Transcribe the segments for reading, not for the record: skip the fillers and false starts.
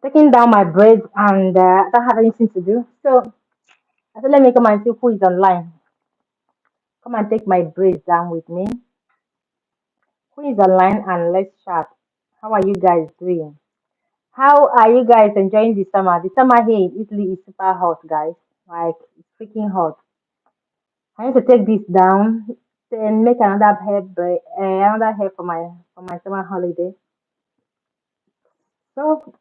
taking down my braids and I don't have anything to do. So I said, let me come and see who is online. Come and take my braids down with me. Who is online and let's chat. How are you guys doing? How are you guys enjoying the summer? The summer here in Italy is super hot, guys. Like it's freaking hot. I need to take this down, then make another another hair for my summer holiday. So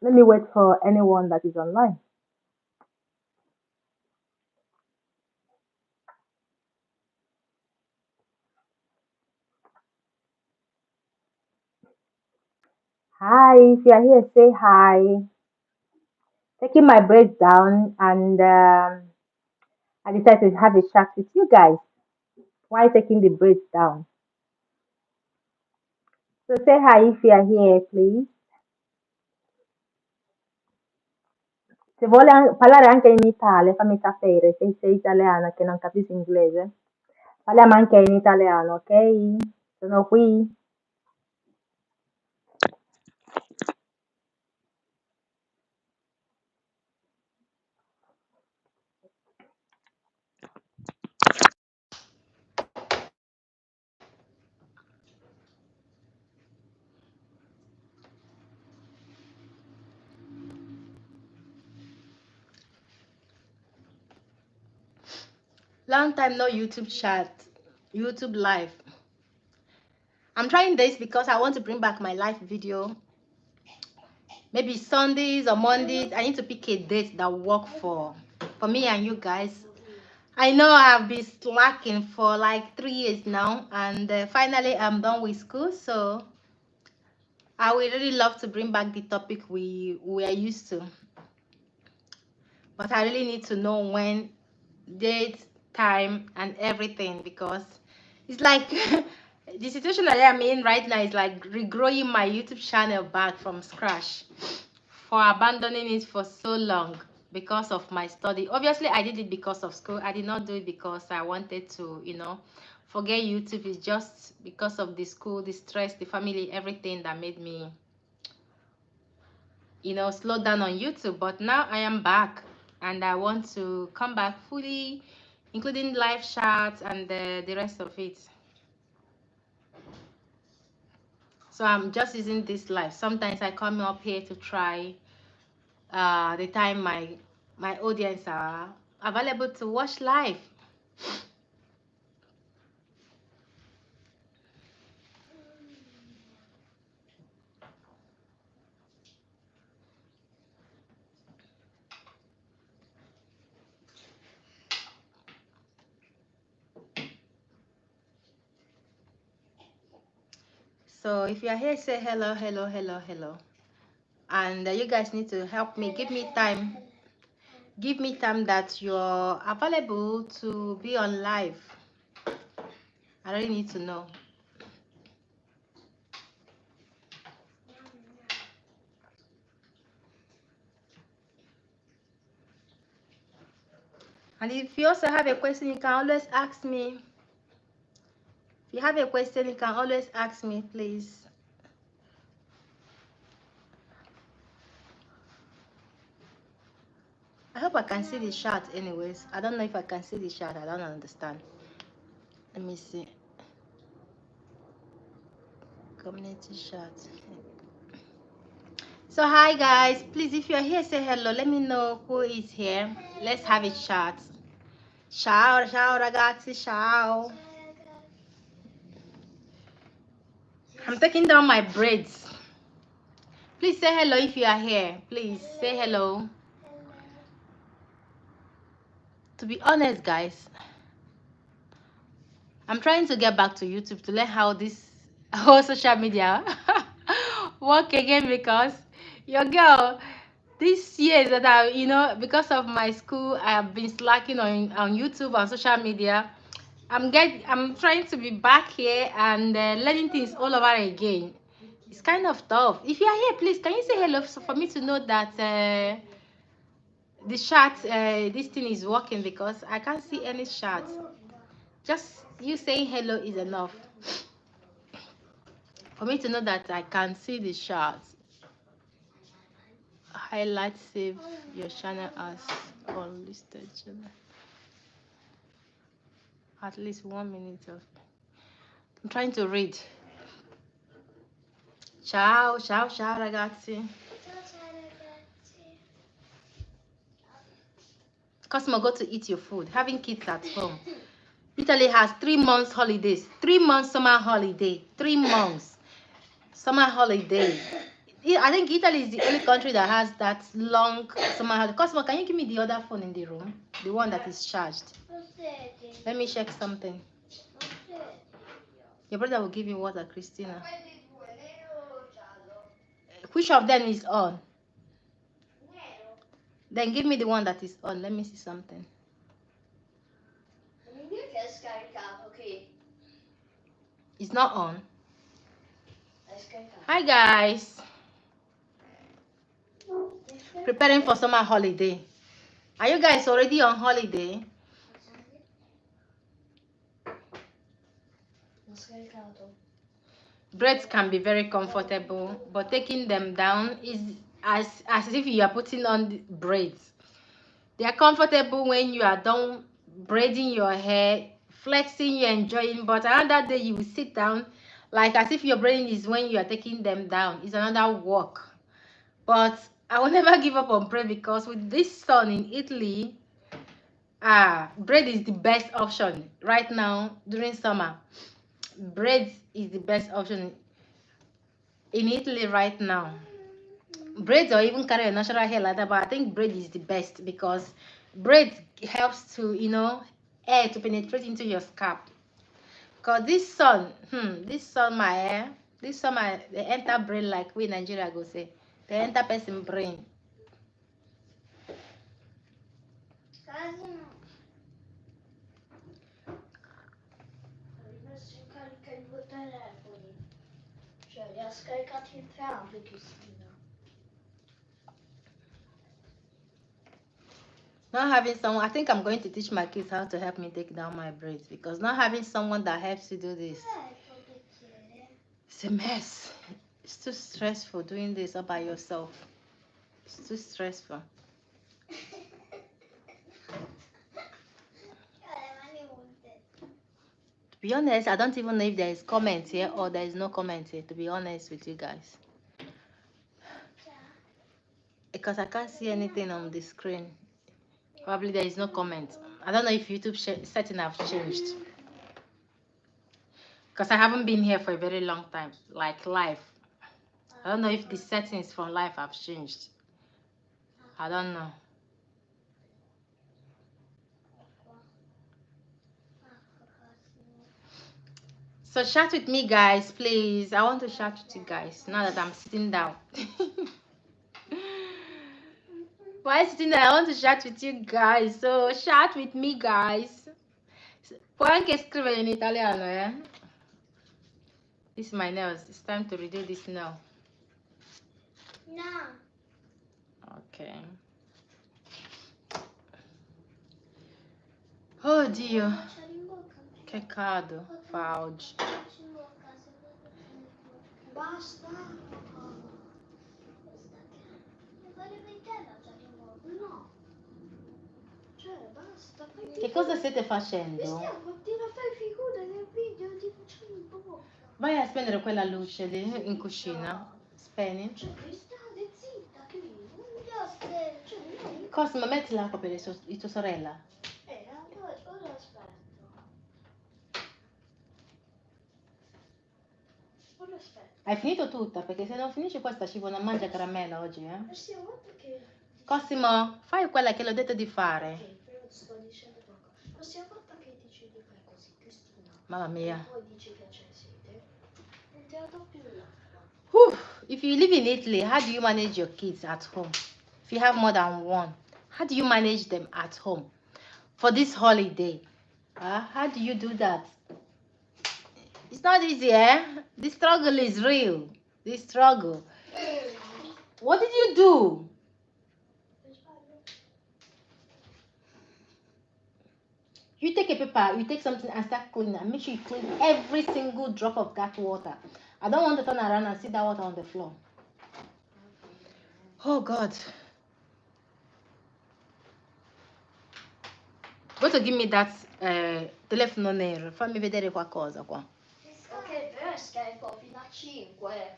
let me wait for anyone that is online. Hi, if you are here, say hi. Taking my braids down, and I decided to have a chat with you guys. Why taking the braids down? So say hi if you are here, please. Se vuole parlare anche in Italia, fammi sapere se sei italiana che non capisci inglese. Parliamo anche in italiano, ok? Sono qui. Long time no YouTube chat, YouTube live. I'm trying this because I want to bring back my live video. Maybe Sundays or Mondays. I need to pick a date that work for me and you guys. I know I've been slacking for like 3 years now, and finally I'm done with school. So I would really love to bring back the topic we are used to, but I really need to know when, date, time, and everything because it's like the situation that I'm in right now is like regrowing my YouTube channel back from scratch for abandoning it for so long because of my study. Obviously, I did it because of school. I did not do it because I wanted to, forget YouTube. It's just because of the school, the stress, the family, everything that made me, slow down on YouTube. But now I am back and I want to come back fully, including live chats and the rest of it. So I'm just using this live. Sometimes I come up here to try the time my audience are available to watch live. So if you're here, say hello, hello, hello, hello. And you guys need to help me. Give me time. Give me time that you're available to be on live. I really need to know. And if you also have a question, you can always ask me. If you have a question, you can always ask me, please. I hope I can see the chat anyways. I don't know if I can see the chat. I don't understand. Let me see. Community chat. So hi guys, please if you're here, say hello. Let me know who is here. Let's have a chat. Ciao, ciao ragazzi, ciao. I'm taking down my braids. Please say hello if you are here. Please say hello. To be honest, guys, I'm trying to get back to YouTube to learn how this whole social media work again because your girl, these years that because of my school, I have been slacking on YouTube and social media. I'm trying to be back here and learning things all over again. It's kind of tough. If you are here, please can you say hello so for me to know that the chat this thing is working because I can't see any chat. Just you saying hello is enough for me to know that I can see the chat. Highlight, save your channel as unlisted channel. At least 1 minute of. I'm trying to read. Ciao, ciao, ciao, ragazzi. Cosmo, go to eat your food. Having kids at home. Italy has 3 months holidays. 3 months summer holiday. 3 months summer holiday. I think Italy is the only country that has that long summer holiday. Cosmo, can you give me the other phone in the room? The one that is charged. Let me check something. Your brother will give you water, Christina. Which of them is on? Then give me the one that is on. Let me see something. It's not on. Hi guys. Preparing for summer holiday. Are you guys already on holiday? Braids can be very comfortable, but taking them down is as if you are putting on the braids. They are comfortable when you are done braiding your hair, flexing, you're enjoying, but another day you will sit down like as if your braiding is when you are taking them down. It's another work. But I will never give up on braid because with this sun in Italy, braid is the best option right now during summer. Braid is the best option in Italy right now. Braids or even carry a natural hair like that, but I think braid is the best because braid helps to, air to penetrate into your scalp. Because this sun, my hair, this summer, they enter brain like we in Nigeria go say. They enter person brain. Not having someone, I think I'm going to teach my kids how to help me take down my braids because not having someone that helps you do this, it's a mess. It's too stressful doing this all by yourself. It's too stressful. To be honest, I don't even know if there is comment here or there is no comment here, to be honest with you guys. Because I can't see anything on the screen. Probably there is no comment. I don't know if YouTube setting have changed. Because I haven't been here for a very long time, like live. I don't know if the settings for live have changed. I don't know. So chat with me, guys, please. I want to chat with you guys now that I'm sitting down. Why sitting down? I want to chat with you guys. So chat with me, guys. Puoi anche scrivere in italiano, eh? This is my nails. It's time to redo this nail. No. Okay. Oh Dio. Che caldo fa oggi. Basta. No. Cioè, basta. Che cosa siete facendo? Fai figura nel video, ti facciamo un po'. Vai a spegnere quella luce lì in cucina. Spegni. Cioè, state zitta, che Cosmo, metti l'acqua per tua sorella. Ora aspetto. Ora aspetto. Hai finito tutta? Perché se non finisci questa ci vuole una mangia caramella oggi, eh? Sì, guarda che... Cosimo, fai quella che l'ho detto di fare. Ok, però ti sto dicendo qualcosa. Prossima volta che dici di fare così, Cristina. Mamma mia. E poi dici che c'è sete, non ti la do più l'acqua. If you live in Italy, how do you manage your kids at home? If you have more than one, how do you manage them at home for this holiday? How do you do that? It's not easy, eh? The struggle is real. The struggle. What did you do? You take a paper, you take something and start cleaning and make sure you clean every single drop of that water. I don't want to turn around and see that water on the floor. Oh God. Go to give me that telefono nero. Fammi vedere qualcosa qua. Ok, però scherzo fino a 5.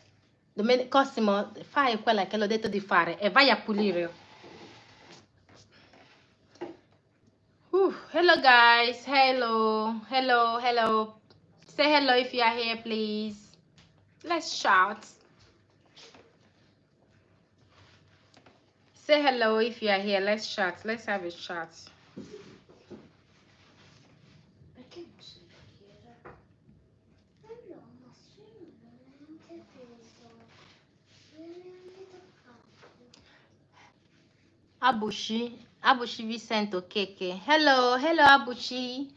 Cosimo, fai quella che l'ho detto di fare e vai a pulire. Hello guys, hello. Say hello if you are here, please. Let's shout. Say hello if you are here. Let's chat. Let's have a chat. Perché non si vede? No, ma sì, veramente peso. Abushi Vicente Okeke. Hello, Abushi.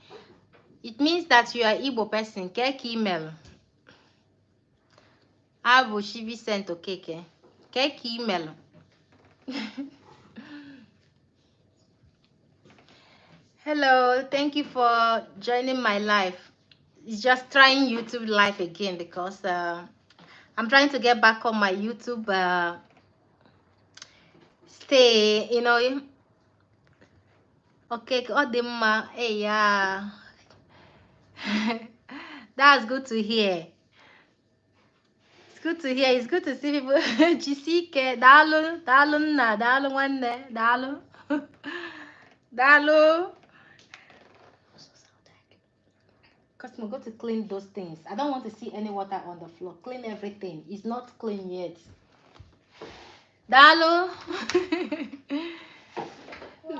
It means that you are Igbo person. Kek email. Abushi Vicente Okeke. Kek email. Hello, thank you for joining my live. It's just trying YouTube live again because I'm trying to get back on my YouTube stay, okay, hey, yeah. That's good to hear. It's good to hear. It's good to see people. Jisike, dalu, na, dalu one, dalu, dalu. Customer, go to clean those things. I don't want to see any water on the floor. Clean everything. It's not clean yet. Dalu.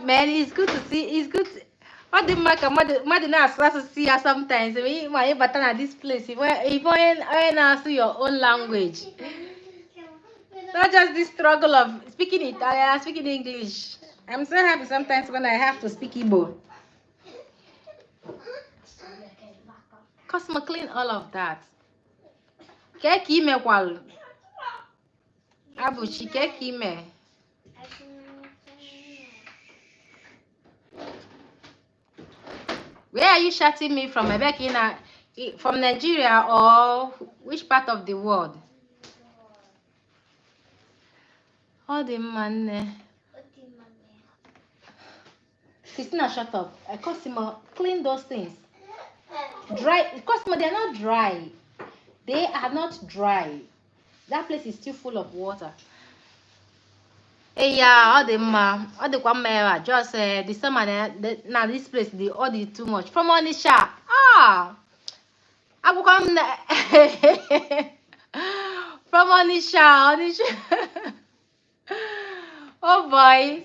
Man, it's good to see. It's good. What the mark? Mother now to see her sometimes. Me, my but at this place. If I now see your own language, not just this struggle of speaking Italian, speaking English. I'm so happy sometimes when I have to speak Igbo. Customer, clean all of that. Keki ime kwal. Abuchi keki ime. Where are you chatting me from? Ebekina, from Nigeria or which part of the world? Oh, the man. Christina, shut up. Customer, clean those things. Dry. Customer, they're not dry. They are not dry. That place is still full of water. Hey, yeah, all the mama, just the summer now this place the all the too much from Onisha. I will come from Onisha. Oh boy.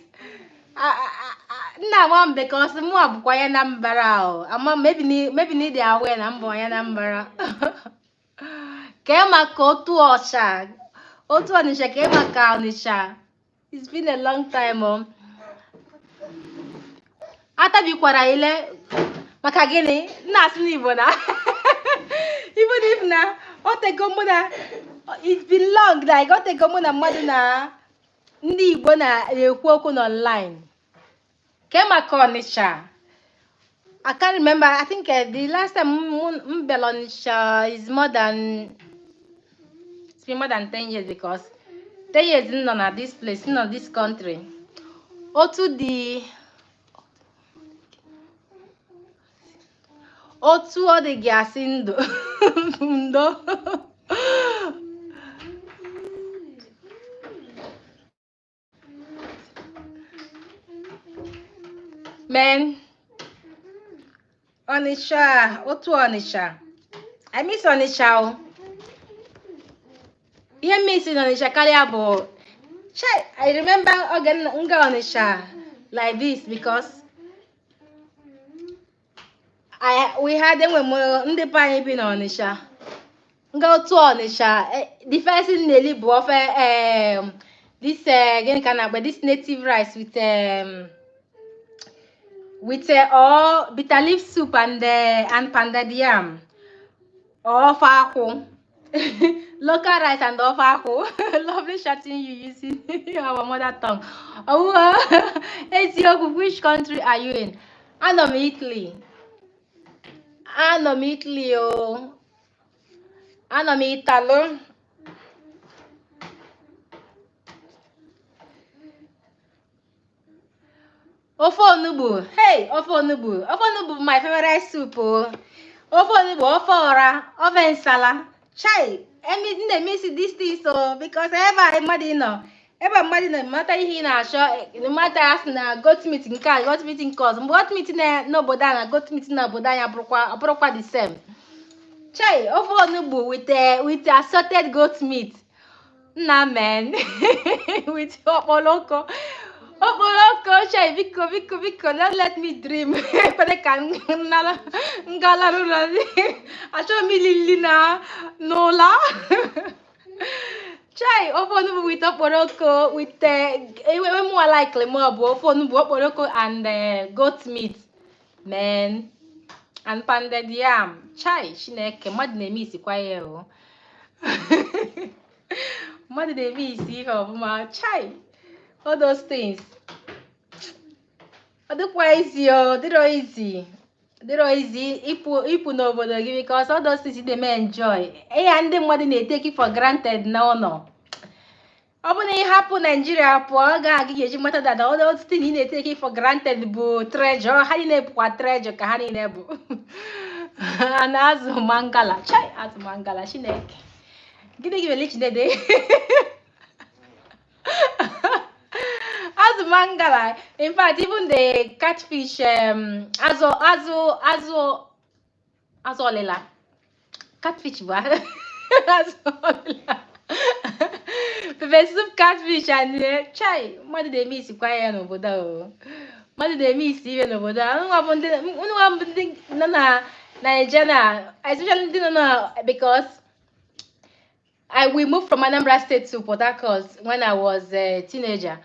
Nna nwa because mụ abụkwa ya na mbara o. Ama maybe need the aware na mbọ ya na mbara. Kee maka otu ọcha. Otu Ọnịsha kee maka Ọnịsha. It's been a long time. Atabikwara ile maka gịnị? Nna asị n'Igbo na. Even if na otego mụ na it's been long like otego mụ na mmadụ na ndị Igbo na-ekwu okwu n'online. Kee maka Ọnịsha. I can't remember. I think the last time Mbel Ọnịsha is it's been more than 10 years because 10 years nọ na this place, nọ this country. Otu ọ dị gị asị ndụ ndo. Man, Ọnịsha, otu Ọnịsha. I miss Ọnịsha. Ihe miss Ọnịsha karịa bụ I remember again nga Ọnịsha like this because we had them when ndị be anyị bi n'Ọnịsha. Nga otu Ọnịsha, the first thing na-eli bụ ofe this gịnị ka na-agba this native rice with or bitter leaf soup and pounded yam or ofe akwụ. Local rice and ofe akwụ. Lovely chatting you using our mother tongue. Eziokwu, which country are you in? Anọ m Italy. Anọ m Italy o. Anọ m Italo. Ofe onugbu. Hey, ofe onugbu. Ofe onugbu my favorite soup. Oh. Ofe onugbu, ofe ọra, ofe nsala. Chai, nne miss this thing so because ebe mmadụ nọ no matter ihe ị na-achọ no matter asị na goat meat nke a goat meat nke ọzọ mgbe goat meat n'obodo a na goat meat n'obodo anyị abụrụkwa the same. Chai, ofe onugbu with assorted goat meat. Nah, man. With okporoko. Okporoko, chai, biko, don't let me dream. But can ngala I show me Lilina Nola. Chai, open with okporoko with more likely more open okporoko and goat meat, man, and pounded yam. Chai, Shineke, mad name is quiet. Mother they be see her my chai. All those things. Otherwise, they're easy. They're easy. Ipu no because all those things they may enjoy. And then what they take it for granted. No. Open a happen Nigeria poor guy matter that all those things they take it for granted bu treasure. How you know treasure kahani nebu. And as mangala. Chai as mangala. She neck. Give a lich day. As mangala. In fact, even the catfish azolela. Catfish ba. Azolela. Pepe soup catfish and chai. Mother they miss quiet no boda. Mother they miss even no boda. I don't think no Nigeria. Especially no because we moved from Anambra State to Port Harcourt when I was a teenager.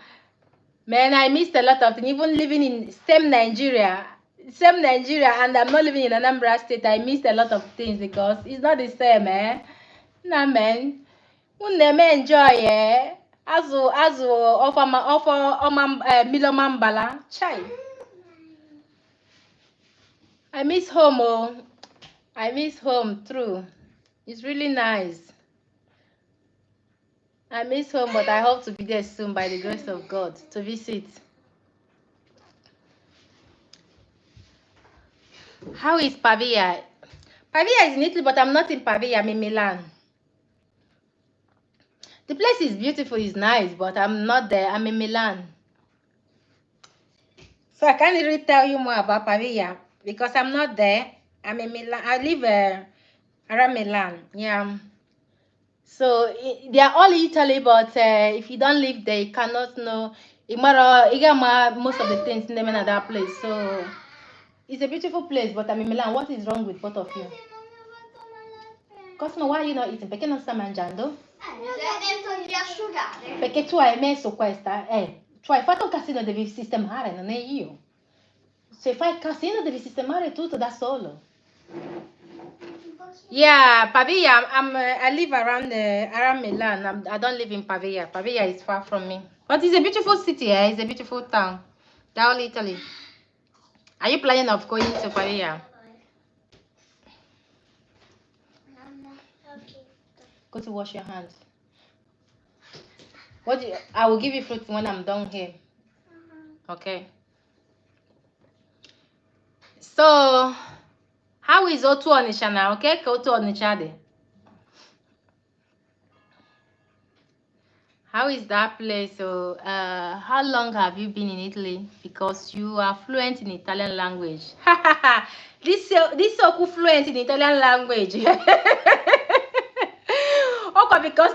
Man, I missed a lot of things. Even living in same Nigeria, and I'm not living in Anambra State. I missed a lot of things because it's not the same, eh? Nah, man. We never enjoy, eh? Azu, Milomambala, chai. I miss home, oh. I miss home, true. It's really nice. I miss home, but I hope to be there soon by the grace of God to visit. How is Pavia? Pavia is in Italy, but I'm not in Pavia. I'm in Milan. The place is beautiful, it's nice, but I'm not there. I'm in Milan. So I can't really tell you more about Pavia because I'm not there. I'm in Milan. I live around Milan. Yeah. So they are all Italy, but if you don't live there, you cannot know. Most of the things in that place. So it's a beautiful place, but I'm in Milan. What is wrong with both of you? Cosmo, why are you not eating? Perché non sta mangiando? Detto di asciugare. Perché tu hai messo questa, tu hai fatto un casino, devi sistemare, non è io. Se fai il casino, devi sistemare tutto da solo. Yeah, Pavia. I live around Milan. I don't live in Pavia. Pavia is far from me, but it's a beautiful city. It's a beautiful town. Down Italy. Are you planning of going to Pavia? Go to wash your hands. I will give you fruit when I'm done here. Okay. So, how is Otu Onitsha now? Okay, Otu Onitsha there. How is that place? So, how long have you been in Italy? Because you are fluent in Italian language. this so fluent in Italian language. Okay, because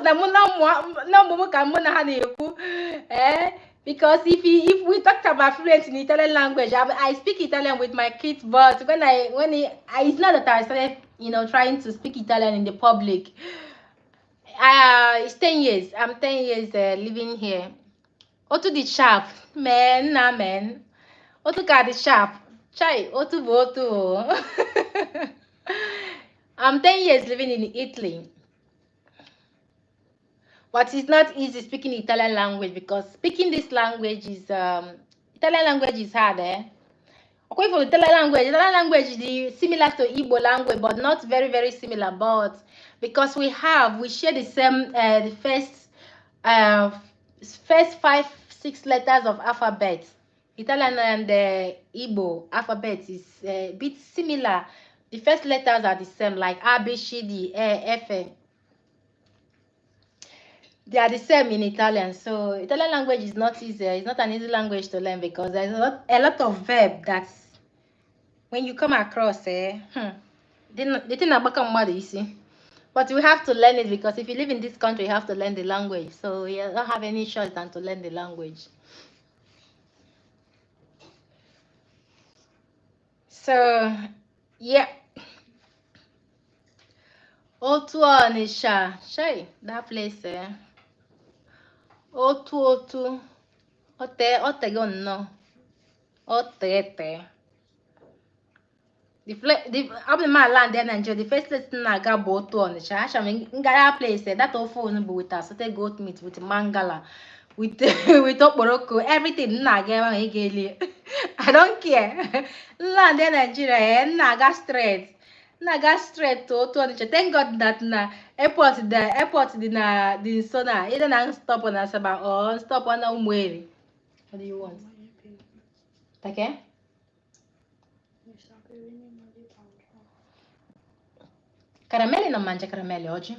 because if we talked about fluent in Italian language, I speak Italian with my kids, but when it's not that I started, trying to speak Italian in the public. It's 10 years. I'm 10 years living here. Otu the sharp, man, nah man. Otu got the sharp. Chai, Otu Botu. I'm 10 years living in Italy. But it's not easy speaking Italian language because speaking this language is Italian language is hard, eh? Okay, for Italian language is similar to Igbo language, but not very, very similar. But because we share the same the first 5-6 letters of alphabet. Italian and the Igbo alphabet is a bit similar. The first letters are the same, like A, B, C, D, E, F. They are the same in Italian. So Italian language is not easy. It's not an easy language to learn because there's a lot of verb that when you come across, the thing about mother, you see. But you have to learn it because if you live in this country, you have to learn the language. So you don't have any choice than to learn the language. So yeah. Otu Onisha. Shay, that place, Otu. Otego no. Otete. The abụ m ala ndị Nigeria, the first place na-aga bụ Otu Ọnịcha. Acha m ngara place that phone bụ with assorted goat meat, with mangala, with with okporoko, everything na-aga ebe ahụ ị ga-eli. I don't care. Nla ndị Nigeria na-aga straight to Otu Ọnịcha. Thank God that na airport dị nso na either na stop na Asaba or stop na Umueri. What do you want? Okay? Caramelli non mangia caramelli oggi?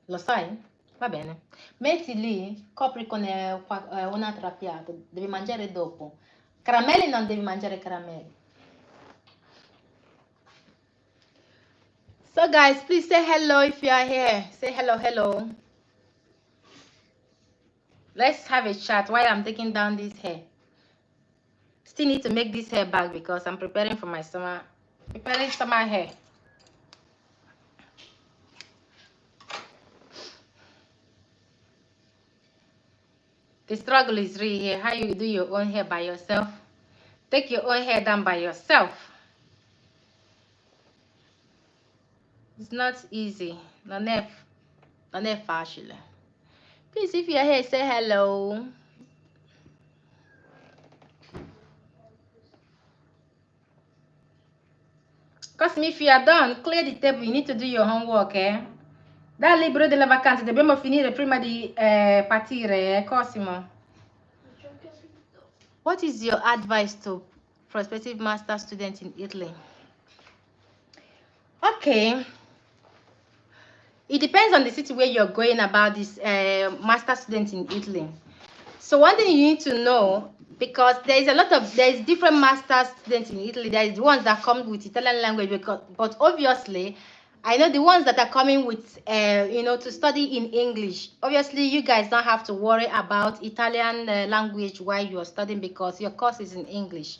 Lo sai? Va bene. Metti lì, copri con un'altra piatto, devi mangiare dopo. Caramelli non devi mangiare caramelli. So guys, please say hello if you are here. Say hello. Let's have a chat while I'm taking down this hair. Still need to make this hair back because I'm preparing for my summer hair. The struggle is real here. How you do your own hair by yourself? Take your own hair down by yourself. It's not easy. Non è facile. Please, if you're here, say hello. Because if you are done, clear the table. You need to do your homework, eh? Dal libro delle vacanze, dobbiamo finire prima di partire, Cosimo. What is your advice to prospective master students in Italy? Okay. It depends on the city where you're going about this master student in Italy. So one thing you need to know, because there's different master students in Italy. There's the ones that come with Italian language, but obviously, I know the ones that are coming with, to study in English. Obviously, you guys don't have to worry about Italian language while you're studying because your course is in English.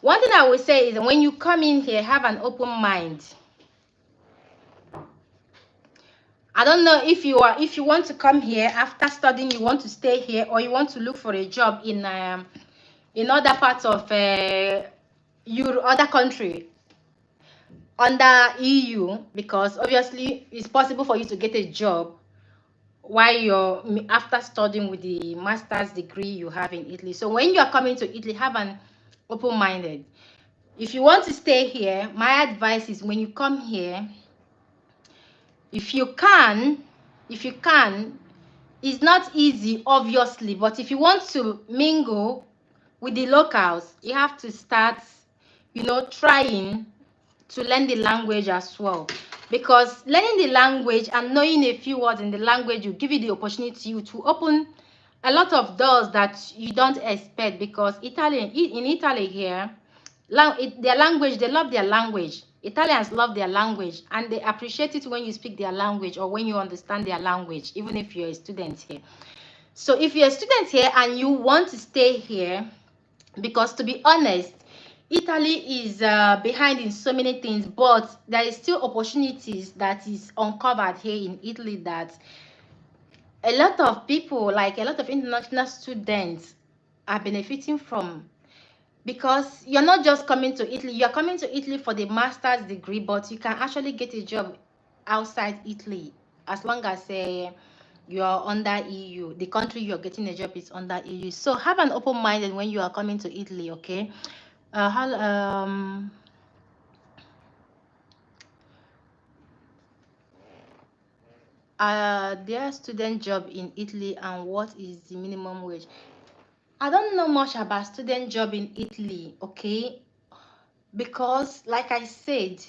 One thing I would say is when you come in here, have an open mind. I don't know if you want to come here after studying, you want to stay here, or you want to look for a job in other parts of other country under EU, because obviously it's possible for you to get a job while you're after studying with the master's degree you have in Italy. So when you are coming to Italy, have an open-minded. If you want to stay here, my advice is when you come here, if you can, it's not easy, obviously, but if you want to mingle with the locals, you have to start, trying to learn the language as well. Because learning the language and knowing a few words in the language will give you the opportunity to open a lot of doors that you don't expect. Because in Italy here, their language, they love their language. Italians love their language and they appreciate it when you speak their language or when you understand their language, even if you're a student here. So if you're a student here and you want to stay here, because to be honest, Italy is behind in so many things, but there is still opportunities that is uncovered here in Italy that a lot of people, like a lot of international students, are benefiting from. Because you're not just coming to Italy, you're coming to Italy for the master's degree, but you can actually get a job outside Italy as long as you're under EU. The country you're getting a job is under EU. So have an open mind when you are coming to Italy, okay? Their student job in Italy, and what is the minimum wage? I don't know much about student job in Italy, okay? Because like I said,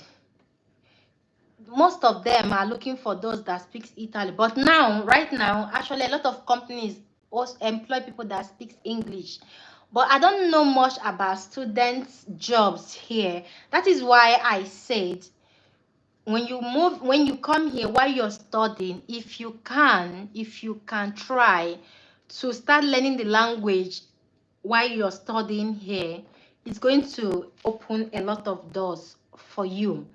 most of them are looking for those that speaks Italy. But now, right now, actually a lot of companies also employ people that speaks English. But I don't know much about students' jobs here. That is why I said when you come here while you're studying, if you can try to start learning the language while you're studying here, it's going to open a lot of doors for you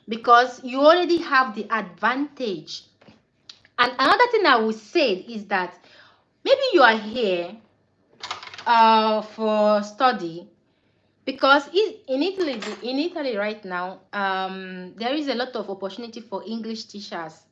because you already have the advantage. And another thing I would say is that maybe you are here for study because in Italy right now, there is a lot of opportunity for English teachers.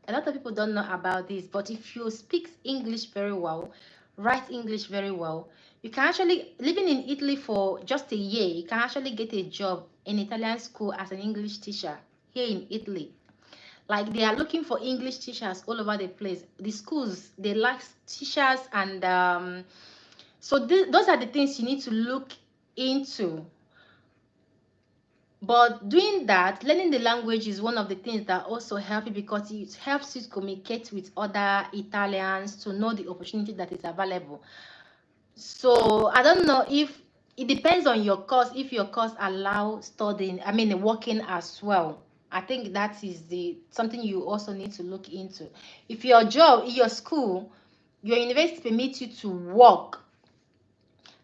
A lot of people don't know about this, but if you speak English very well, write English very well, you can actually, living in Italy for just a year, you can actually get a job in Italian school as an English teacher here in Italy. Like they are looking for English teachers all over the place. The schools, they lack teachers, and so those are the things you need to look into. But doing that, learning the language is one of the things that also help you because it helps you to communicate with other Italians to know the opportunity that is available. So I don't know if it depends on your course, if your course allow studying, I mean working as well. I think that is the something you also need to look into. If your job, your school, your university permits you to work,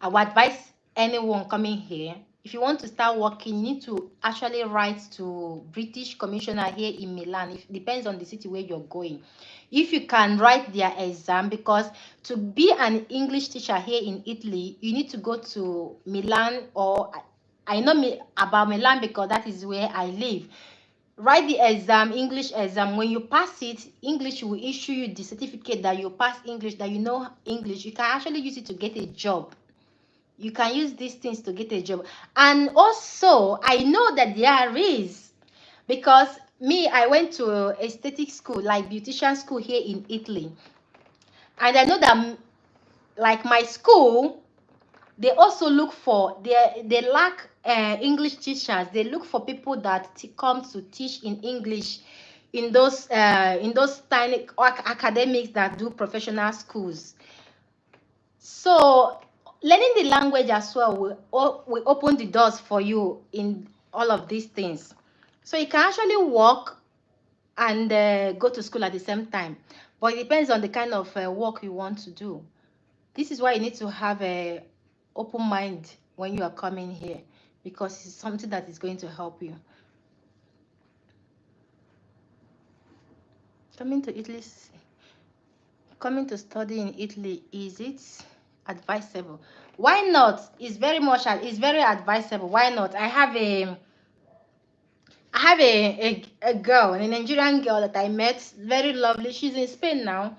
I would advise anyone coming here, if you want to start working, you need to actually write to British Commissioner here in Milan. It depends on the city where you're going. If you can write their exam, because to be an English teacher here in Italy, you need to go to Milan, or I know about Milan because that is where I live. Write the exam, English exam. When you pass it, English will issue you the certificate that you pass English, that you know English. You can actually use it to get a job. You can use these things to get a job. And also I know that there is, because me, I went to aesthetic school, like beautician school here in Italy, and I know that like my school, they also look for, they lack English teachers. They look for people that come to teach in English in those tiny academics that do professional schools. So learning the language as well will open the doors for you in all of these things. So you can actually work and go to school at the same time. But it depends on the kind of work you want to do. This is why you need to have a open mind when you are coming here, because it's something that is going to help you. Coming to Italy, coming to study in Italy, is it advisable? Why not? It's very advisable. Why not? I have a girl, a Nigerian girl that I met, very lovely. She's in Spain now.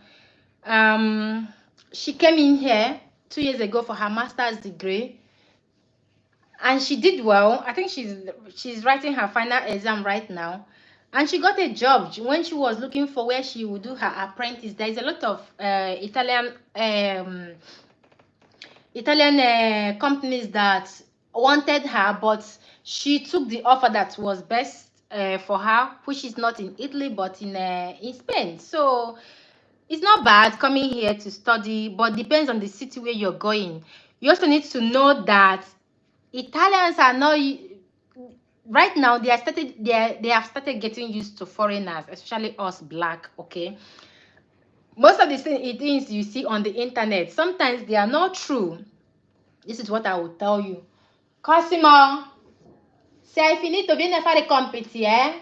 She came in here 2 years ago for her master's degree, and she did well. I think she's writing her final exam right now, and she got a job. When she was looking for where she would do her apprentice, there is a lot of Italian companies that wanted her, but she took the offer that was best for her, which is not in Italy but in Spain. So it's not bad coming here to study, but depends on the city where you're going. You also need to know that Italians are not, right now they have started getting used to foreigners, especially us black. Okay, most of the things you see on the internet, sometimes they are not true. This is what I will tell you. Cosimo, se hai finito vieni a fare i compiti, eh?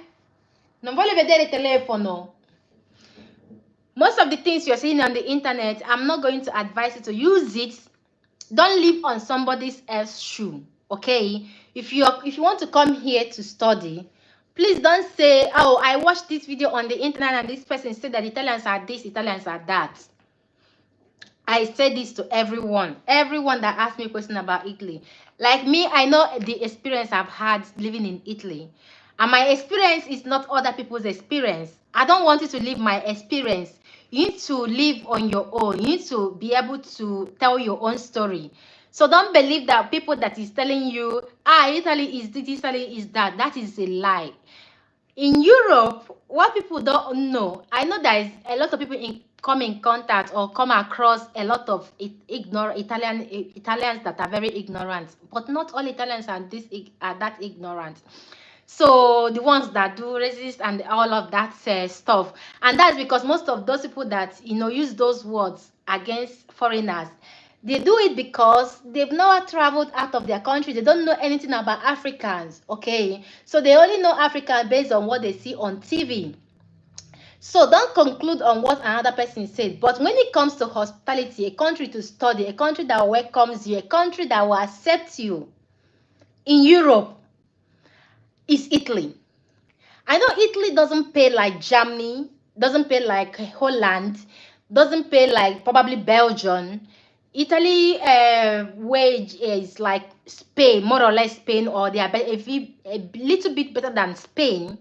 Non voglio vedere il telefono. Most of the things you're seeing on the internet, I'm not going to advise you to use it. Don't live on somebody else's shoe, okay? If you want to come here to study, please don't say, oh, I watched this video on the internet and this person said that Italians are this, Italians are that. I say this to everyone that asks me a question about Italy. Like me, I know the experience I've had living in Italy, and my experience is not other people's experience. I don't want you to live my experience. You need to live on your own. You need to be able to tell your own story. So don't believe that people that is telling you, Italy is this, Italy is that. That is a lie. In Europe, what people don't know, I know there is a lot of people come in contact or come across a lot of Italians that are very ignorant, but not all Italians are that ignorant. So the ones that do resist and all of that stuff, and that's because most of those people that use those words against foreigners, they do it because they've never traveled out of their country. They don't know anything about Africans. Okay, so they only know Africa based on what they see on TV. So don't conclude on what another person said. But when it comes to hospitality, a country to study, a country that welcomes you, a country that will accept you in Europe, is Italy. I know Italy doesn't pay like Germany, doesn't pay like Holland, doesn't pay like probably Belgium. Italy wage is like Spain, more or less Spain, or they are a little bit better than Spain.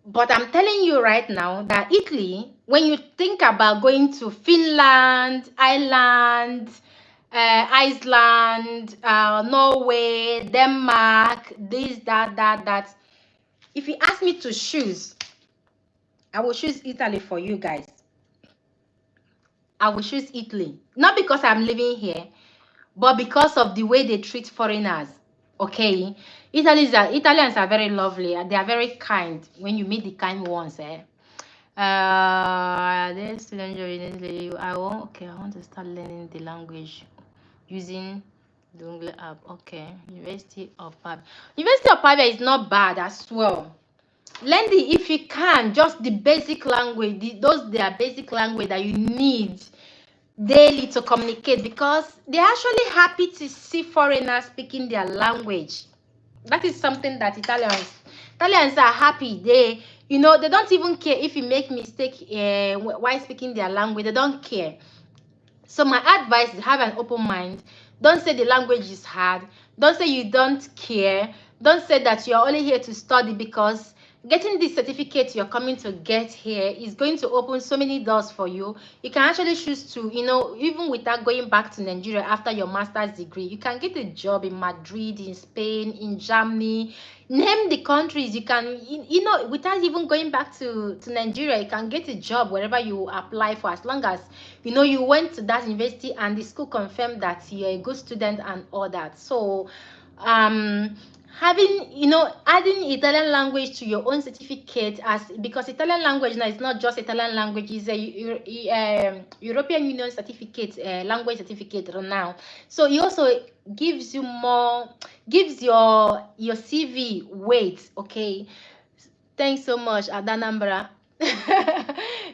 But I'm telling you right now that Italy, when you think about going to Finland, Ireland, Iceland, Norway, Denmark, this, that. If you ask me to choose, I will choose Italy for you guys. I will choose Italy. Not because I'm living here, but because of the way they treat foreigners. Okay? Italians are very lovely. They are very kind when you meet the kind ones. This student joining I want to start learning the language using the Google app. Okay. University of Pavia. University of Pavia is not bad as well. Learn if you can, just the basic language. They are basic language that you need daily to communicate, because they're actually happy to see foreigners speaking their language. That is something that Italians are happy. They don't even care if you make mistake while speaking their language. They don't care. So my advice is have an open mind. Don't say the language is hard. Don't say you don't care. Don't say that you're only here to study, because getting this certificate you're coming to get here is going to open so many doors for you. You can actually choose to, even without going back to Nigeria after your master's degree, you can get a job in Madrid, in Spain, in Germany. Name the countries. You can, without even going back to Nigeria, you can get a job wherever you apply for, as long as you went to that university and the school confirmed that you're a good student and all that. So adding Italian language to your own certificate, because Italian language now is not just Italian language, it's a European Union certificate, language certificate now. So it also gives you gives your CV weight. Okay, thanks so much, Adanambra.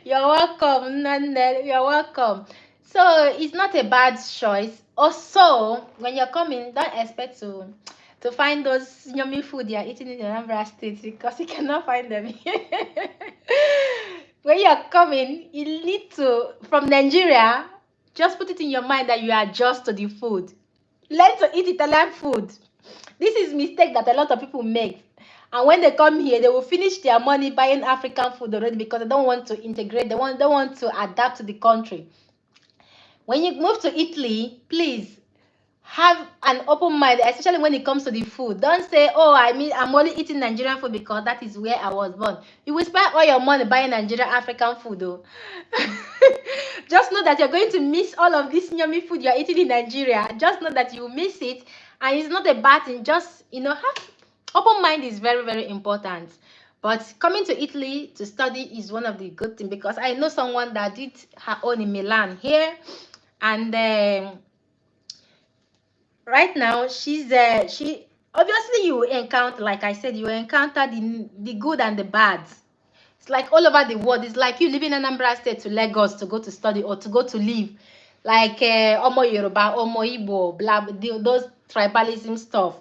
You're welcome, Nande. You're welcome. So it's not a bad choice. Also, when you're coming, don't expect to find those yummy food you're eating in Anambra State, because you cannot find them here. When you're coming, you need to, from Nigeria, just put it in your mind that you adjust to the food. Learn to eat Italian food. This is mistake that a lot of people make. And when they come here, they will finish their money buying African food already, because they don't want to integrate. They don't want to adapt to the country. When you move to Italy, please have an open mind, especially when it comes to the food. Don't say, oh, I'm only eating Nigerian food because that is where I was born. You will spend all your money buying Nigerian African food, though. Just know that you're going to miss all of this yummy food you're eating in Nigeria. Just know that you will miss it, and it's not a bad thing. Just, have open mind is very, very important. But coming to Italy to study is one of the good things, because I know someone that did her own in Milan here, and right now she obviously, you encounter, like I said, you encounter the good and the bad. It's like all over the world. It's like you living in Anambra State to Lagos to go to study or to go to live, like Omo Yoruba, Omo Igbo, blah, those tribalism stuff.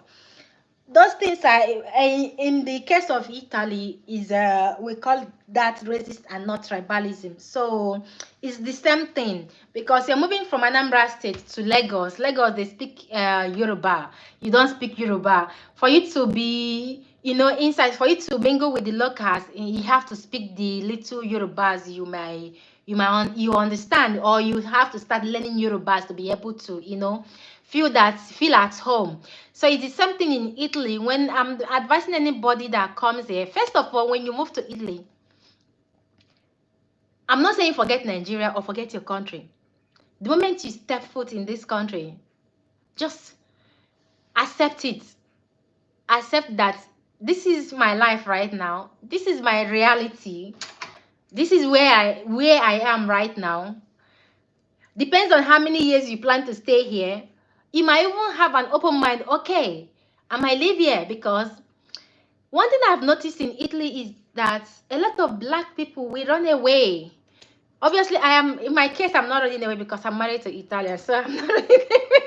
Those things are, in the case of Italy, is we call that racist and not tribalism. So it's the same thing, because you're moving from Anambra State to Lagos. They speak Yoruba. You don't speak Yoruba. For you to be you know, inside for you to mingle with the locals, you have to speak the little Yorubas you understand, or you have to start learning Yorubas to be able to, you know, feel at home. So it is something in Italy. When I'm advising anybody that comes here, first of all, when you move to Italy, I'm not saying forget Nigeria or forget your country. The moment you step foot in this country, just accept it. Accept that this is my life right now. This is my reality. This is where I am right now. Depends on how many years you plan to stay here. You might even have an open mind. Okay, I might live here, because one thing I've noticed in Italy is that a lot of black people will run away. Obviously, I am in my case. I'm not running away because I'm married to Italian, so I'm not running away.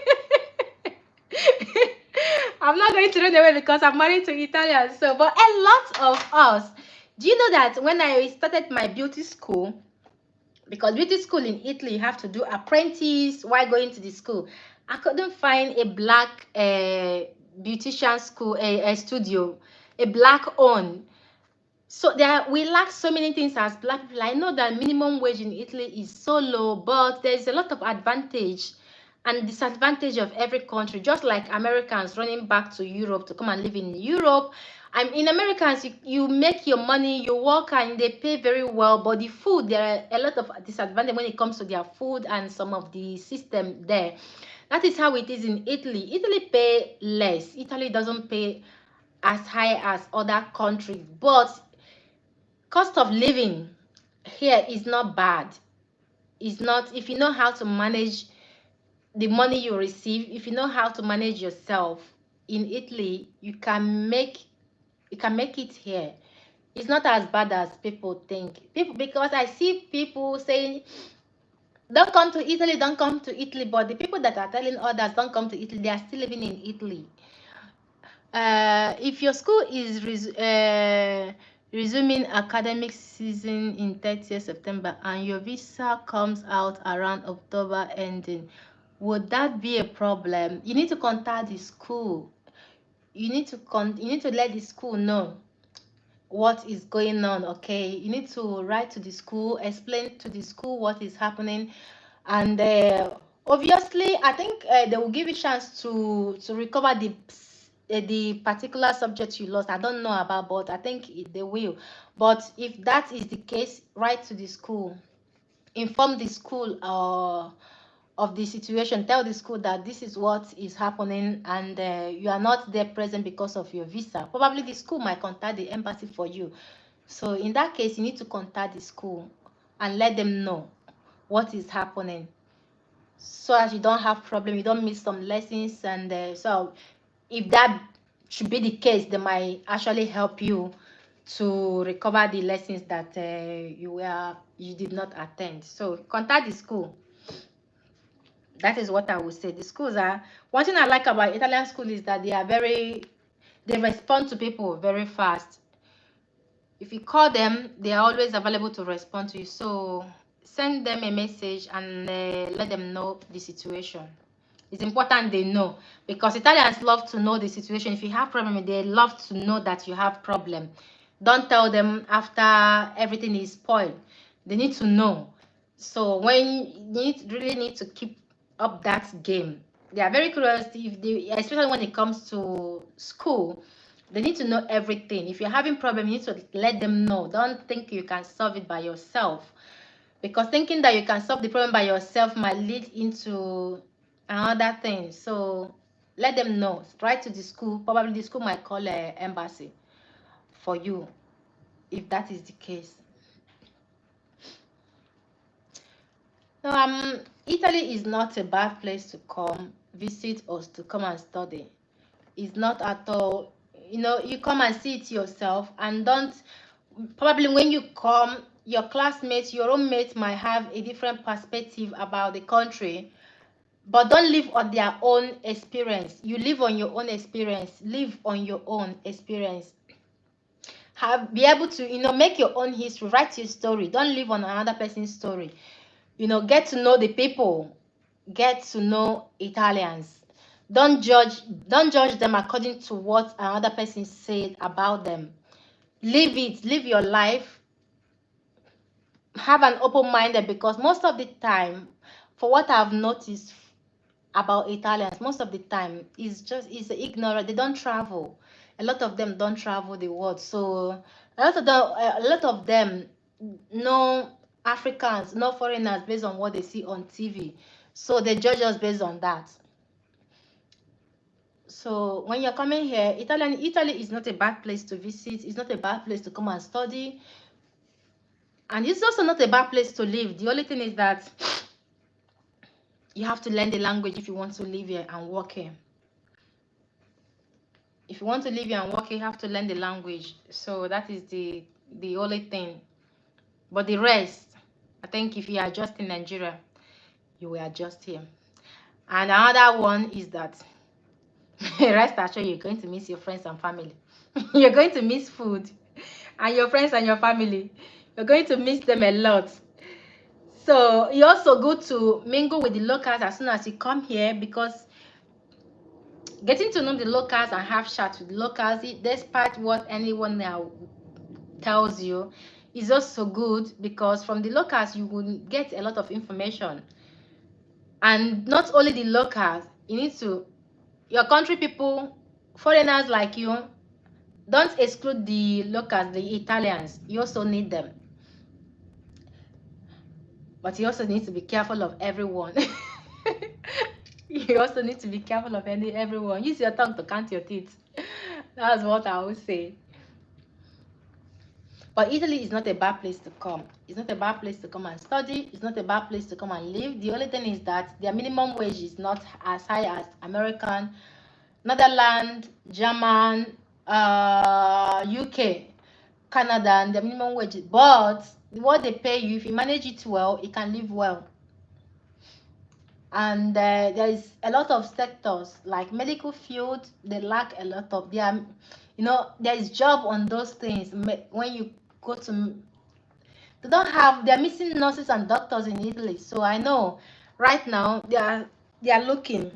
I'm not going to run away because I'm married to Italian. So, but a lot of us. Do you know that when I started my beauty school, because beauty school in Italy, you have to do apprentice while going to the school. I couldn't find a black beautician school, a studio, a black owned. So we lack so many things as black people. I know that minimum wage in Italy is so low, but there's a lot of advantage and disadvantage of every country. Just like Americans running back to Europe to come and live in Europe. I'm in Americans, you make your money, you work, and they pay very well. But the food, there are a lot of disadvantage when it comes to their food and some of the system there. That is how it is in Italy. Italy pay less. Italy doesn't pay as high as other countries, but cost of living here is not bad. It's not, if you know how to manage the money you receive, if you know how to manage yourself in Italy, you can make it here. It's not as bad as people think. People, because I see people saying, don't come to Italy, don't come to Italy, but the people that are telling others don't come to Italy, they are still living in Italy. If your school is resuming academic season in 30th September and your visa comes out around October ending, would that be a problem? You need to contact the school. You need to let the school know what is going on. Okay, you need to write to the school, explain to the school what is happening, and obviously I think they will give you chance to recover the particular subject you lost. I don't know about, but I think they will. But if that is the case, write to the school, inform the school of the situation, tell the school that this is what is happening, and you are not there present because of your visa. Probably the school might contact the embassy for you. So in that case, you need to contact the school and let them know what is happening, so as you don't have problem, you don't miss some lessons. And so if that should be the case, they might actually help you to recover the lessons that you did not attend. So contact the school. That is what I would say. The schools are, one thing I like about Italian school is that they respond to people very fast. If you call them, they are always available to respond to you. So send them a message and let them know the situation. It's important they know, because Italians love to know the situation. If you have problem, they love to know that you have problem. Don't tell them after everything is spoiled. They need to know. So when you really need to keep up that game. They are very curious, especially when it comes to school. They need to know everything. If you're having problem, you need to let them know. Don't think you can solve it by yourself, because thinking that you can solve the problem by yourself might lead into another thing. So let them know. Write to the school. Probably the school might call an embassy for you if that is the case. No, Italy is not a bad place to come visit or to come and study. It's not at all. You know, you come and see it yourself, and don't, probably when you come, your classmates, your roommates might have a different perspective about the country, but don't live on their own experience. You live on your own experience. Live on your own experience. Be able to, make your own history, write your story. Don't live on another person's story. Get to know the people, get to know Italians, Don't judge them according to what another person said about them. Live your life, have an open minded, because most of the time, for what I've noticed about Italians, most of the time is ignorant. They don't travel. A lot of them don't travel the world, so a lot of them know Africans, know foreigners based on what they see on TV, so they judge us based on that. So when you're coming here, Italy is not a bad place to visit. It's not a bad place to come and study, and it's also not a bad place to live. The only thing is that you have to learn the language if you want to live here and work here. If you want to live here and work here, you have to learn the language. So that is the only thing. But the rest, I think if you are just in Nigeria, you will adjust here. And another one is that rest assured you're going to miss your friends and family. You're going to miss food and your friends and your family. You're going to miss them a lot. So it's also good to mingle with the locals as soon as you come here, because getting to know the locals and have chats with the locals, despite what anyone now tells you, is also good, because from the locals you will get a lot of information. And not only the locals, you need to, your country people, foreigners like you, don't exclude the locals, the Italians. You also need them, but you also need to be careful of everyone. You also need to be careful of everyone. Use your tongue to count your teeth. That's what I would say. But Italy is not a bad place to come. It's not a bad place to come and study. It's not a bad place to come and live. The only thing is that their minimum wage is not as high as American, Netherlands, German, UK, Canada, and the minimum wage. But what they pay you, if you manage it well, you can live well. And there is a lot of sectors like medical field. They lack a lot of there is job on those things. When you go to, they're missing nurses and doctors in Italy. So I know right now they are looking.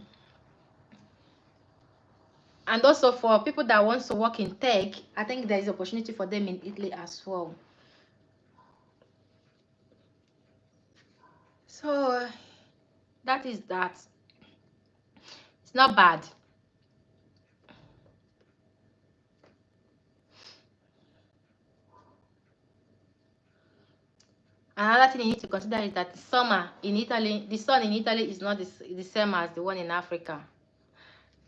And also for people that wants to work in tech, I think there is opportunity for them in Italy as well. So that is that. It's not bad. Another thing you need to consider is that the sun in Italy is not the same as the one in Africa.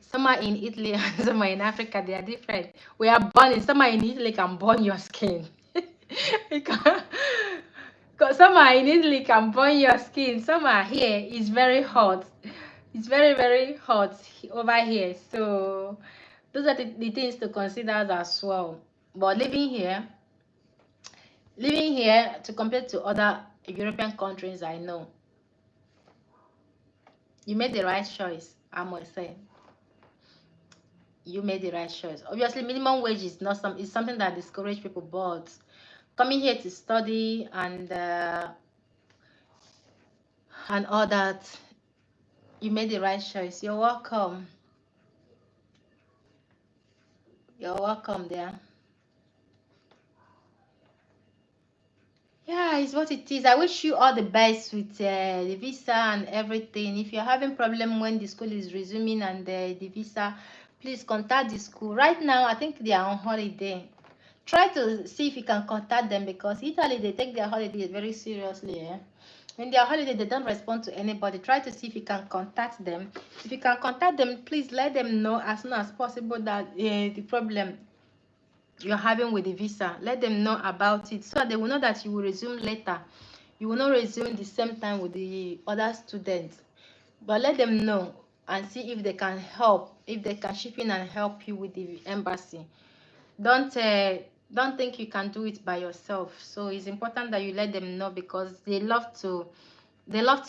Summer in Italy and summer in Africa, they are different. We are burning. Summer in Italy can burn your skin. Because summer in Italy can burn your skin. Summer here is very hot. It's very, very hot over here. So those are the things to consider as well. But living here to compare to other European countries, I know you made the right choice. I must say you made the right choice. Obviously, minimum wage is not it's something that discourages people, but coming here to study and all that, you made the right choice. You're welcome. You're welcome there. Yeah, it's what it is. I wish you all the best with the visa and everything. If you're having problem when the school is resuming and the visa, please contact the school. Right now, I think they are on holiday. Try to see if you can contact them, because Italy, they take their holidays very seriously. When they are holiday, they don't respond to anybody. Try to see if you can contact them. If you can contact them, please let them know as soon as possible that the problem you're having with the visa, let them know about it, so they will know that you will resume later. You will not resume the same time with the other students, but let them know and see if they can help, if they can chip in and help you with the embassy. Don't think you can do it by yourself. So it's important that you let them know, because they love to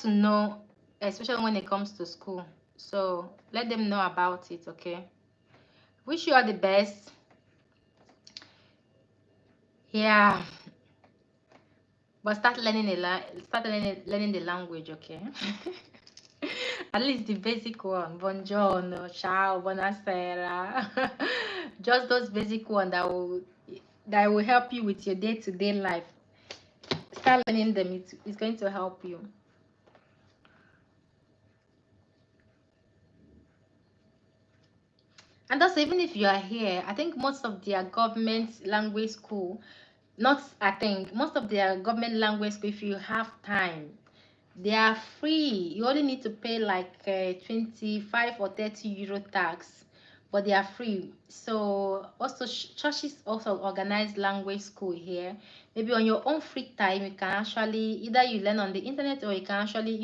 know, especially when it comes to school. So let them know about it. Okay, wish you all the best. Yeah, but start learning the language. Okay. At least the basic one. Buongiorno, ciao, buonasera. Just those basic one that will help you with your day-to-day life. Start learning them. It's going to help you. And also, even if you are here, I think most of their government language school, not I think, most of their government language school, if you have time, they are free. You only need to pay like 25 or 30 euro tax, but they are free. So also churches also organize language school here. Maybe on your own free time, you can actually either you learn on the internet or you can actually,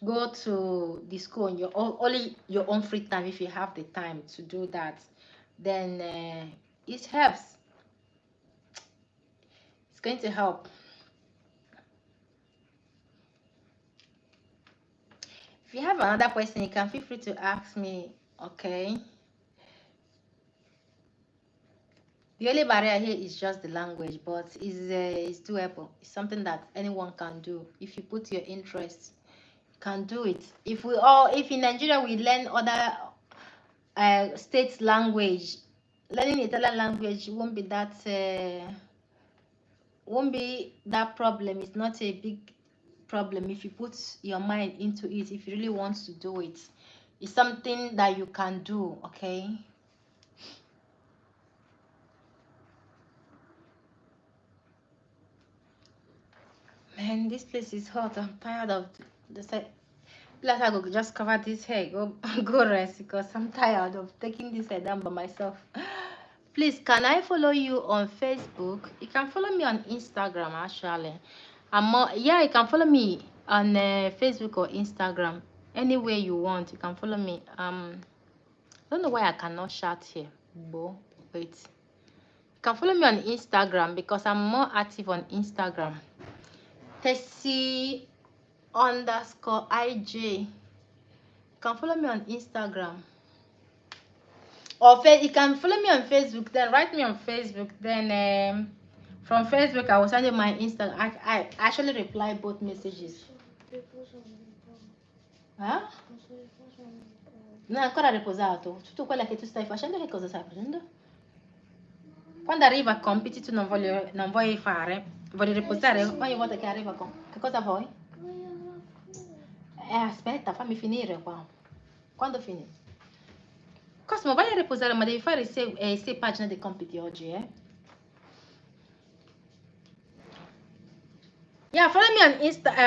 go to the school on your own, only your own free time if you have the time to do that. Then it helps. It's going to help. If you have another question, you can feel free to ask me. Okay. The only barrier here is just the language, but it's doable. It's something that anyone can do if you put your interest. You can do it. If in Nigeria we learn other states' language, learning Italian language won't be that problem. It's not a big problem if you put your mind into it. If you really want to do it, it's something that you can do. Okay. Man, this place is hot. I'm tired of the Plus, I go just cover this hair, go go rest because I'm tired of taking this hair down by myself. Please, can I follow you on Facebook? You can follow me on Instagram actually. Yeah, you can follow me on Facebook or Instagram. Anywhere you want, you can follow me. I don't know why I cannot shout here. Bo, wait. You can follow me on Instagram because I'm more active on Instagram. Tessie underscore IJ. You can follow me on Instagram. Or you can follow me on Facebook, then write me on Facebook. Then from Facebook, I will send you my Instagram. I actually reply both messages. Ah? Non è ancora riposato. Tutto quello che tu stai facendo, che cosa stai facendo? Quando arriva compiti, tu non vuoi fare, vuoi riposare ogni volta che arriva che cosa vuoi? Aspetta, fammi finire qua. Quando fini? Cosimo, vai a riposare, ma devi fare 6 pagine di compiti oggi, eh? Yeah, follow me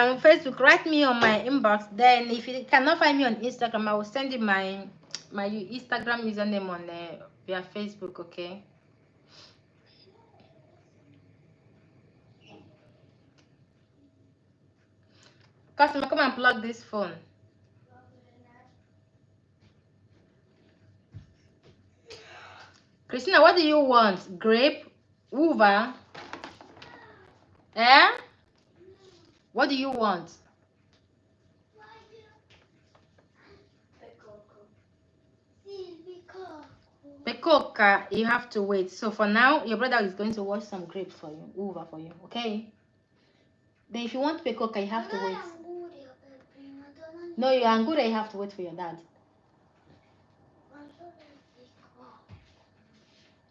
on Facebook. Write me on my inbox. Then, if you cannot find me on Instagram, I will send you my Instagram username on via Facebook. Okay. Customer, come and plug this phone. Christina, what do you want? Grape, uva, eh? What do you want? Pecoca, you have to wait. So for now, your brother is going to wash some grapes for you, uva for you, okay? Then if you want pecoca, you have to wait. No, your angura, you have to wait for your dad.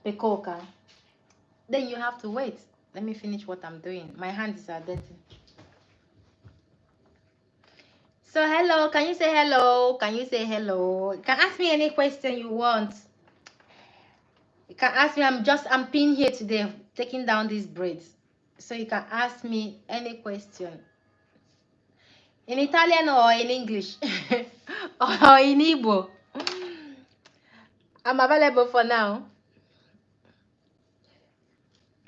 Pecoca. Then you have to wait. Let me finish what I'm doing. My hands are dirty. So hello, can you say hello? Can you say hello? You can ask me any question you want. You can ask me. I'm pinned here today, taking down these braids. So you can ask me any question. In Italian or in English? Or in Igbo? I'm available for now.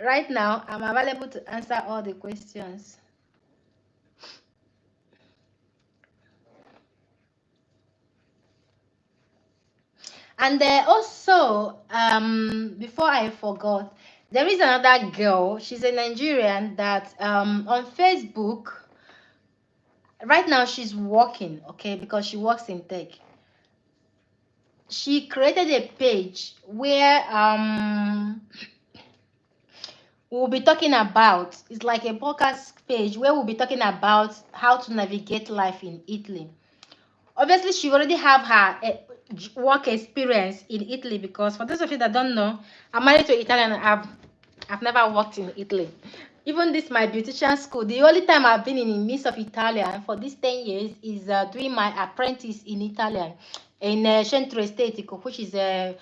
Right now, I'm available to answer all the questions. And also, before I forgot, there is another girl. She's a Nigerian that on Facebook. Right now, she's working, okay, because she works in tech. She created a page where we'll be talking about, it's like a podcast page where we'll be talking about how to navigate life in Italy. obviously she already have her work experience in Italy, because for those of you that don't know, I'm married to Italian. I've never worked in Italy. Even this my beautician school, the only time I've been in the midst of Italian for these 10 years is doing my apprentice in Italian in Centro Estetico, which is a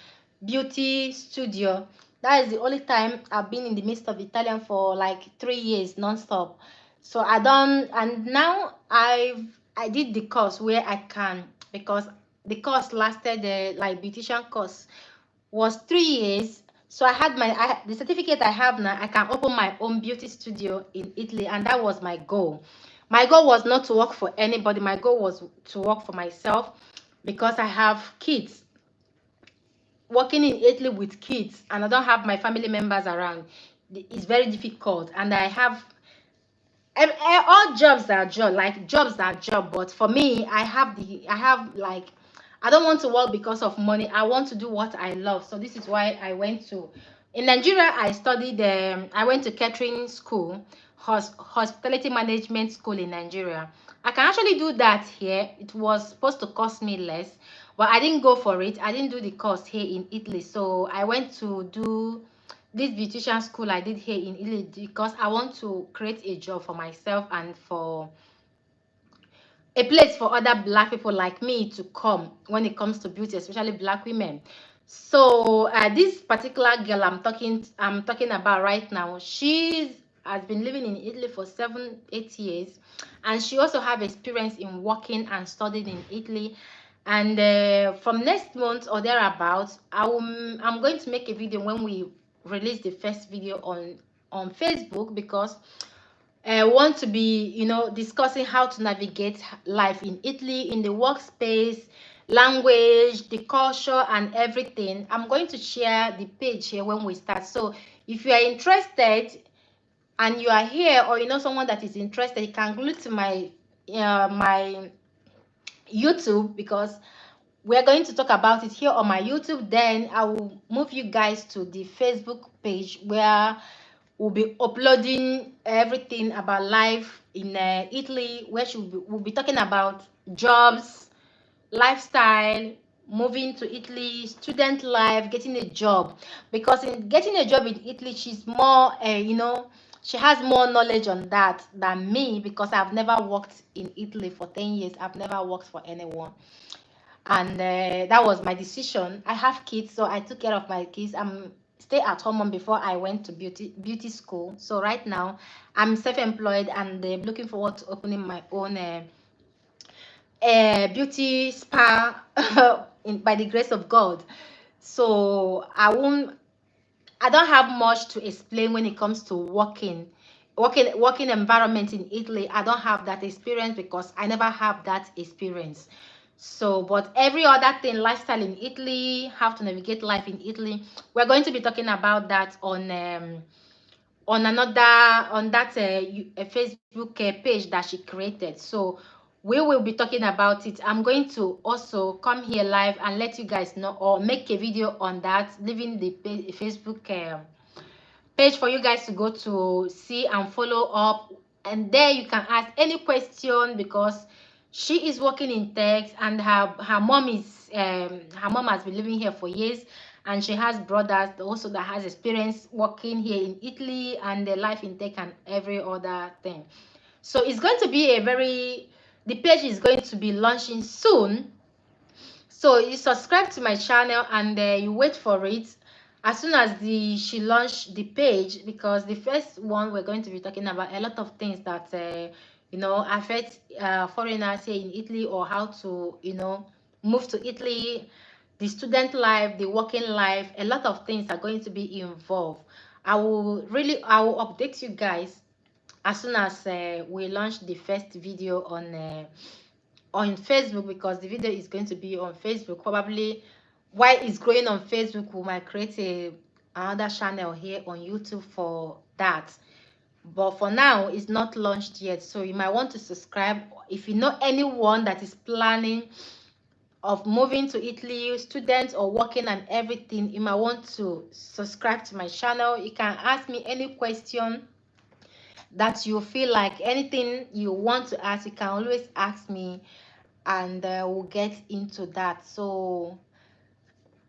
beauty studio. That is the only time I've been in the midst of Italian for like 3 years non-stop. So I don't, and now I did the course where I can, because the course lasted like beautician course was 3 years. So I had the certificate I have now. I can open my own beauty studio in Italy, and that was my goal. My goal was not to work for anybody. My goal was to work for myself, because I have kids. Working in Italy with kids, and I don't have my family members around, it's very difficult. And I have all jobs are job, like jobs are job, but for me, I have like, I don't want to work because of money. I want to do what I love. So this is why I went to, in Nigeria I studied, I went to catering school, hospitality management school in Nigeria. I can actually do that here. It was supposed to cost me less, but I didn't go for it. I didn't do the course here in Italy, so I went to do this beautician school I did here in Italy, because I want to create a job for myself and for a place for other black people like me to come when it comes to beauty, especially black women. So this particular girl I'm talking about right now, she's has been living in Italy for 7-8 years, and she also have experience in working and studying in Italy. And from next month or thereabouts, I'm going to make a video when we release the first video on Facebook, because want to be, discussing how to navigate life in Italy, in the workspace, language, the culture, and everything. I'm going to share the page here when we start. So if you are interested and you are here, or you know someone that is interested, you can go to my YouTube, because we're going to talk about it here on my YouTube. Then I will move you guys to the Facebook page, where we'll be uploading everything about life in Italy, where we'll be talking about jobs, lifestyle, moving to Italy, student life, getting a job. Because in getting a job in Italy, she's more, she has more knowledge on that than me, because I've never worked in Italy for 10 years. I've never worked for anyone. And that was my decision. I have kids, so I took care of my kids. I'm stay at home mom before I went to beauty school. So right now I'm self-employed, and looking forward to opening my own beauty spa by the grace of God. So I don't have much to explain when it comes to working environment in Italy. I don't have that experience, because I never have that experience. So, but every other thing, lifestyle in Italy, how to navigate life in Italy, we're going to be talking about that on that a Facebook page that she created. So we will be talking about it. I'm going to also come here live and let you guys know, or make a video on that, leaving the Facebook page for you guys to go to see and follow up. And there you can ask any question, because she is working in tech, and her mom has been living here for years, and she has brothers also that has experience working here in Italy, and their life in tech and every other thing. So it's going to be the page is going to be launching soon. So you subscribe to my channel, and you wait for it as soon as she launched the page, because the first one we're going to be talking about a lot of things that affect foreigners here in Italy, or how to move to Italy, the student life, the working life. A lot of things are going to be involved. I will update you guys as soon as we launch the first video on Facebook, because the video is going to be on Facebook. Probably while it's growing on Facebook, we might create another channel here on YouTube for that. But for now, it's not launched yet, so you might want to subscribe. If you know anyone that is planning of moving to Italy, students or working and everything, you might want to subscribe to my channel. You can ask me any question that you feel like, anything you want to ask, you can always ask me. and we'll get into that. So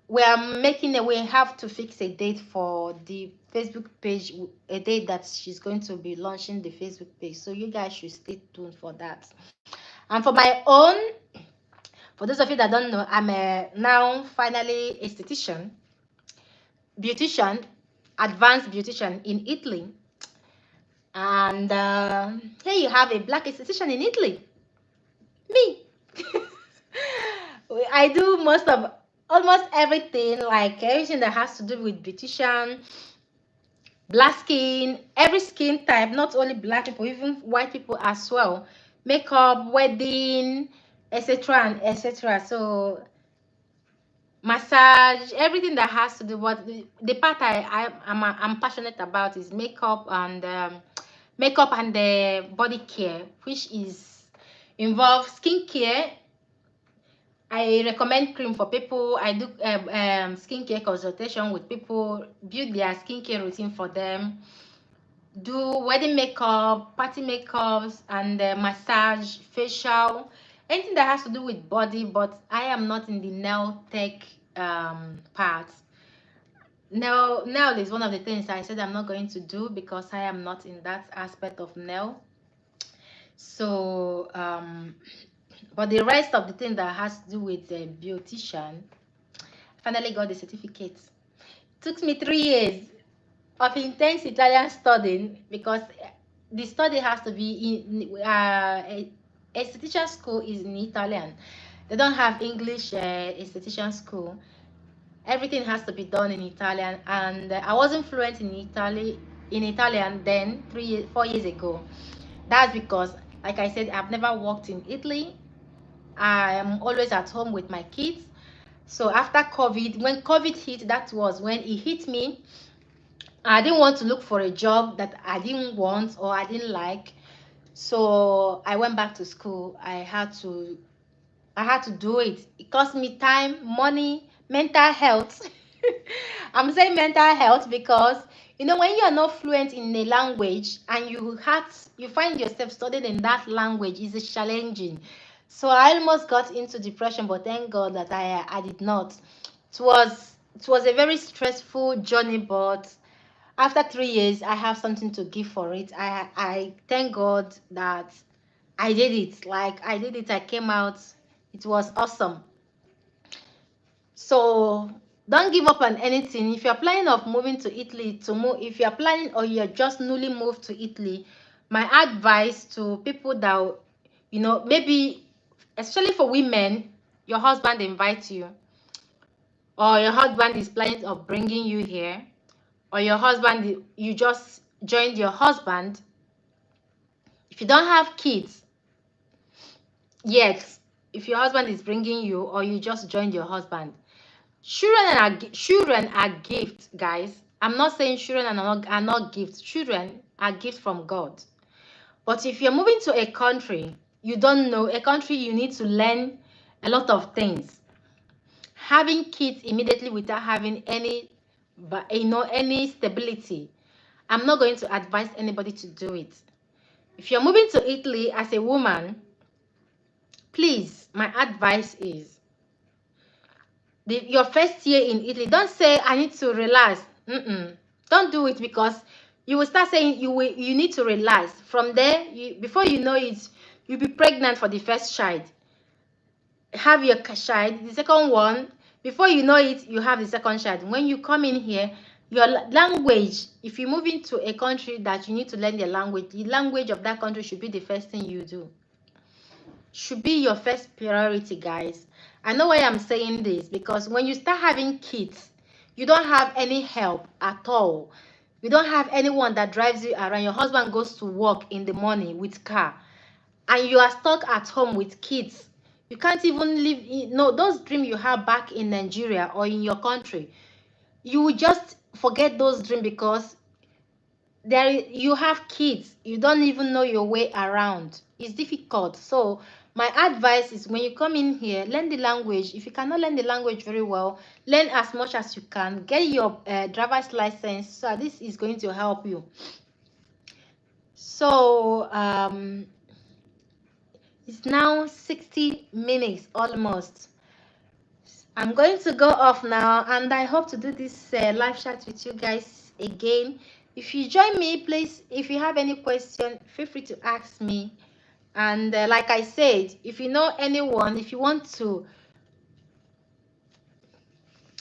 we have to fix a date for the Facebook page, a date that she's going to be launching the Facebook page. So you guys should stay tuned for that. And for my own, for those of you that don't know, I'm now finally beautician, advanced beautician in Italy. And here you have a black esthetician in Italy. Me. I do almost everything, like everything that has to do with beautician, black skin, every skin type, not only black people, even white people as well. Makeup, wedding, etc. and etc. So massage, everything that has to do. What the part I'm passionate about is makeup and the body care, which is involves skincare. I recommend cream for people. I do skincare consultation with people, build their skincare routine for them, do wedding makeup, party makeups, and massage, facial, anything that has to do with body. But I am not in the nail tech part. Nail is one of the things I said I'm not going to do because I am not in that aspect of nail. So but the rest of the thing that has to do with the beautician, I finally got the certificate. Took me 3 years of intense Italian studying because the study has to be in esthetician school is in Italian. They don't have English esthetician school. Everything has to be done in Italian, and I wasn't fluent in Italian then 4 years ago. That's because, like I said, I've never worked in Italy. I am always at home with my kids. So after COVID, when COVID hit, that was when it hit me. I didn't want to look for a job that I didn't want or I didn't like. So I went back to school. I had to do it. It cost me time, money, mental health. I'm saying mental health because when you are not fluent in a language and you find yourself studying in that language is challenging. So I almost got into depression, but thank God that I did not. It was a very stressful journey, but after 3 years I have something to give for it. I thank God that I did it. Like I did it, I came out. It was awesome. So don't give up on anything. If you're planning of moving to Italy, if you're planning or you're just newly moved to Italy, my advice to people that maybe especially for women, your husband invites you, or your husband is planning of bringing you here, or your husband, you just joined your husband. If you don't have kids yet, if your husband is bringing you or you just joined your husband, children are gifts, guys. I'm not saying children are not gifts. Children are gifts from God. But if you're moving to a country you don't know, a country you need to learn a lot of things. Having kids immediately without having any stability, I'm not going to advise anybody to do it. If you're moving to Italy as a woman, please, my advice is your first year in Italy, don't say I need to relax. Don't do it, because you will start saying you need to relax. From there, before you know it, you'll be pregnant for the first child. Have your child, the second one, before you know it, you have the second child. When you come in here, your language, if you move into a country that you need to learn the language of that country should be the first thing you do. Should be your first priority, guys. I know why I'm saying this, because when you start having kids, you don't have any help at all. You don't have anyone that drives you around. Your husband goes to work in the morning with car, and you are stuck at home with kids. You can't even live. Those dreams you have back in Nigeria or in your country, you will just forget those dreams, because you have kids. You don't even know your way around. It's difficult. So my advice is, when you come in here, learn the language. If you cannot learn the language very well, learn as much as you can. Get your driver's license. So this is going to help you. So It's now 60 minutes almost. I'm going to go off now, and I hope to do this live chat with you guys again. If you join me, please, if you have any question, feel free to ask me. And like I said, if you know anyone, if you want to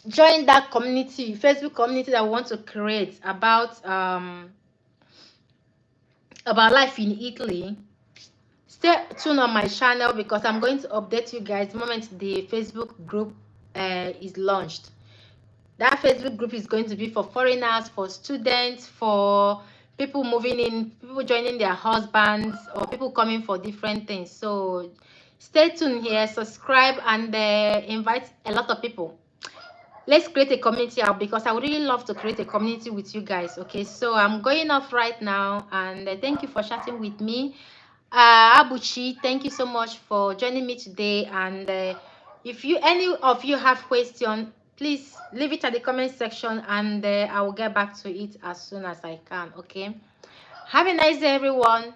join that community, Facebook community that we want to create about life in Italy, stay tuned on my channel, because I'm going to update you guys the moment the Facebook group is launched. That Facebook group is going to be for foreigners, for students, for people moving in, people joining their husbands, or people coming for different things. So stay tuned here, subscribe, and invite a lot of people. Let's create a community out, because I would really love to create a community with you guys. Okay, so I'm going off right now, and thank you for chatting with me. Abuchi, thank you so much for joining me today. And if any of you have questions, please leave it at the comment section, and I will get back to it as soon as I can. Okay, have a nice day, everyone.